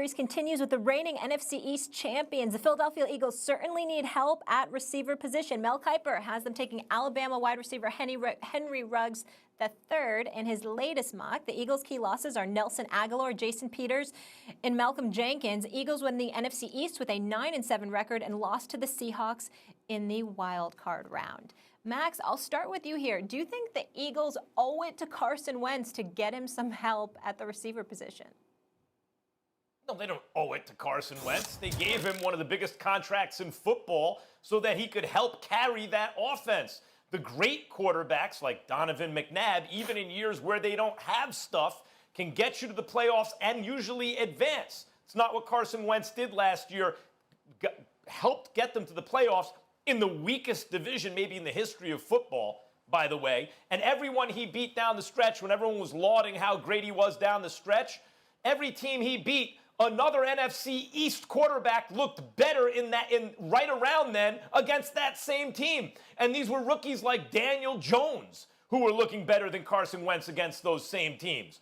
Series continues with the reigning NFC East champions. The Philadelphia Eagles certainly need help at receiver position. Mel Kiper has them taking Alabama wide receiver Henry Ruggs III in his latest mock. The Eagles' key losses are Nelson Aguilar, Jason Peters, and Malcolm Jenkins. Eagles win the NFC East with a 9-7 record and lost to the Seahawks in the wild card round. Max, I'll start with you here. Do you think the Eagles owe it to Carson Wentz to get him some help at the receiver position? No, they don't owe it to Carson Wentz. They gave him one of the biggest contracts in football so that he could help carry that offense. The great quarterbacks like Donovan McNabb, even in years where they don't have stuff, can get you to the playoffs and usually advance. It's not what Carson Wentz did last year. Helped get them to the playoffs in the weakest division maybe in the history of football, by the way. And everyone he beat down the stretch, when everyone was lauding how great he was down the stretch, every team he beat, another NFC East quarterback looked better in right around then against that same team. And these were rookies like Daniel Jones who were looking better than Carson Wentz against those same teams.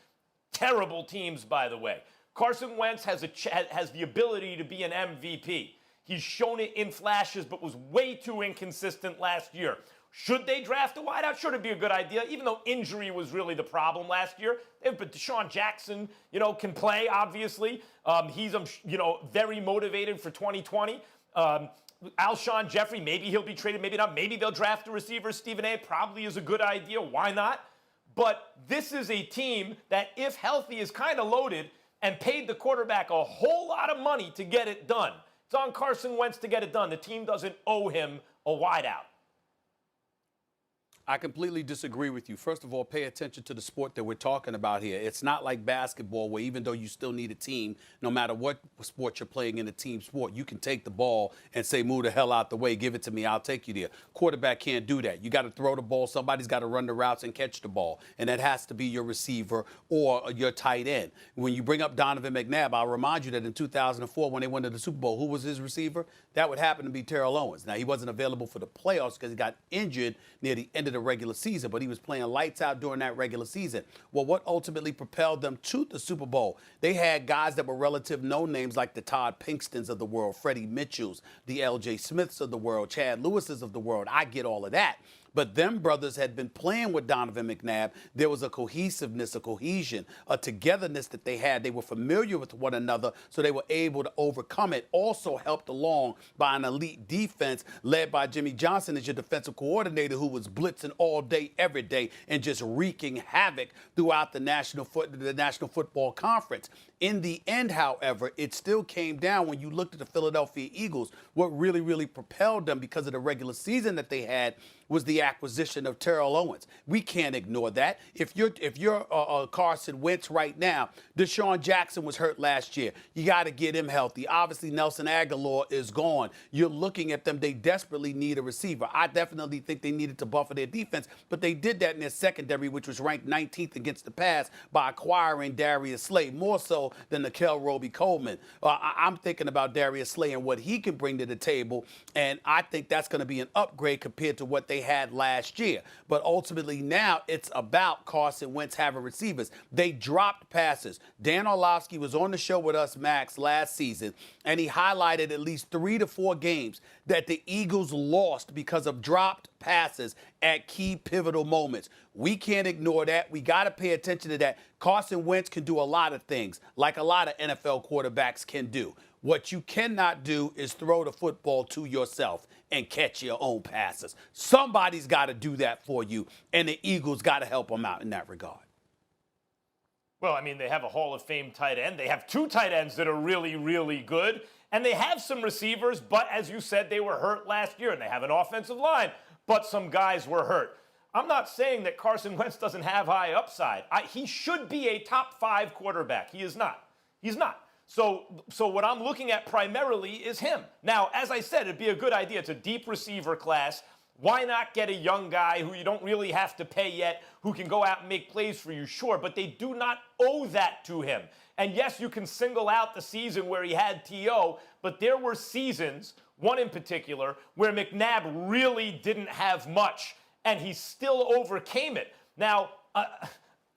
Terrible teams, by the way. Carson Wentz has the ability to be an MVP. He's shown it in flashes, but was way too inconsistent last year. Should they draft a wideout? Should it be a good idea? Even though injury was really the problem last year. But Deshaun Jackson, can play, obviously. He's, very motivated for 2020. Alshon Jeffrey, maybe he'll be traded, maybe not. Maybe they'll draft a receiver. Stephen A. probably is a good idea. Why not? But this is a team that, if healthy, is kind of loaded and paid the quarterback a whole lot of money to get it done. It's on Carson Wentz to get it done. The team doesn't owe him a wideout. I completely disagree with you. First of all, pay attention to the sport that we're talking about here. It's not like basketball where even though you still need a team, no matter what sport you're playing in a team sport, you can take the ball and say, move the hell out the way, give it to me, I'll take you there. Quarterback can't do that. You got to throw the ball. Somebody's got to run the routes and catch the ball, and that has to be your receiver or your tight end. When you bring up Donovan McNabb, I'll remind you that in 2004 when they went to the Super Bowl, who was his receiver? That would happen to be Terrell Owens. Now, he wasn't available for the playoffs because he got injured near the end of the regular season, but he was playing lights out during that regular season. Well, what ultimately propelled them to the Super Bowl? They had guys that were relative no-names like the Todd Pinkstons of the world, Freddie Mitchells, the L.J. Smiths of the world, Chad Lewises of the world. I get all of that. But them brothers had been playing with Donovan McNabb. There was a cohesiveness, a cohesion, a togetherness that they had. They were familiar with one another, so they were able to overcome it. Also helped along by an elite defense led by Jimmy Johnson as your defensive coordinator, who was blitzing all day, every day, and just wreaking havoc throughout the National Football Conference. In the end, however, it still came down when you looked at the Philadelphia Eagles. What really, really propelled them because of the regular season that they had was the acquisition of Terrell Owens. We can't ignore that. If you're Carson Wentz right now, Deshaun Jackson was hurt last year. You got to get him healthy. Obviously, Nelson Aguilar is gone. You're looking at them. They desperately need a receiver. I definitely think they needed to buffer their defense, but they did that in their secondary, which was ranked 19th against the pass, by acquiring Darius Slay, more so than Nikel Roby-Coleman. I'm thinking about Darius Slay and what he can bring to the table, and I think that's going to be an upgrade compared to what they had last year. But ultimately now it's about Carson Wentz having receivers. They dropped passes. Dan Orlovsky was on the show with us, Max, last season, and he highlighted at least 3 to 4 games that the Eagles lost because of dropped passes at key pivotal moments. We can't ignore that. We got to pay attention to that. Carson Wentz can do a lot of things, like a lot of NFL quarterbacks can do. What you cannot do is throw the football to yourself and catch your own passes. Somebody's got to do that for you, and the Eagles got to help them out in that regard. Well, I mean, they have a Hall of Fame tight end. They have 2 tight ends that are really, really good. And they have some receivers, but as you said, they were hurt last year. And they have an offensive line, but some guys were hurt. I'm not saying that Carson Wentz doesn't have high upside. He should be a top 5 quarterback. He is not. He's not. So what I'm looking at primarily is him. Now, as I said, it'd be a good idea. It's a deep receiver class. Why not get a young guy who you don't really have to pay yet, who can go out and make plays for you? Sure, but they do not owe that to him. And yes, you can single out the season where he had T.O., but there were seasons, one in particular, where McNabb really didn't have much, and he still overcame it. Now,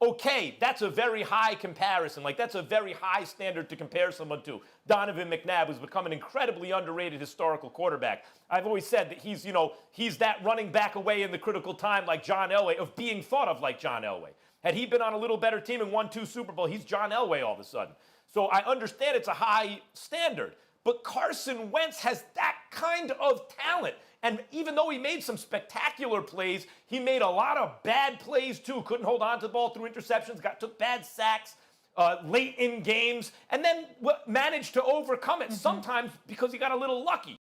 okay, that's a very high comparison. Like, that's a very high standard to compare someone to. Donovan McNabb, who's become an incredibly underrated historical quarterback. I've always said that he's that running back away in the critical time like John Elway, of being thought of like John Elway. Had he been on a little better team and won 2 Super Bowls, he's John Elway all of a sudden. So I understand it's a high standard, but Carson Wentz has that kind of talent. And even though he made some spectacular plays, he made a lot of bad plays too. Couldn't hold on to the ball through interceptions, took bad sacks late in games, and then managed to overcome it, sometimes because he got a little lucky.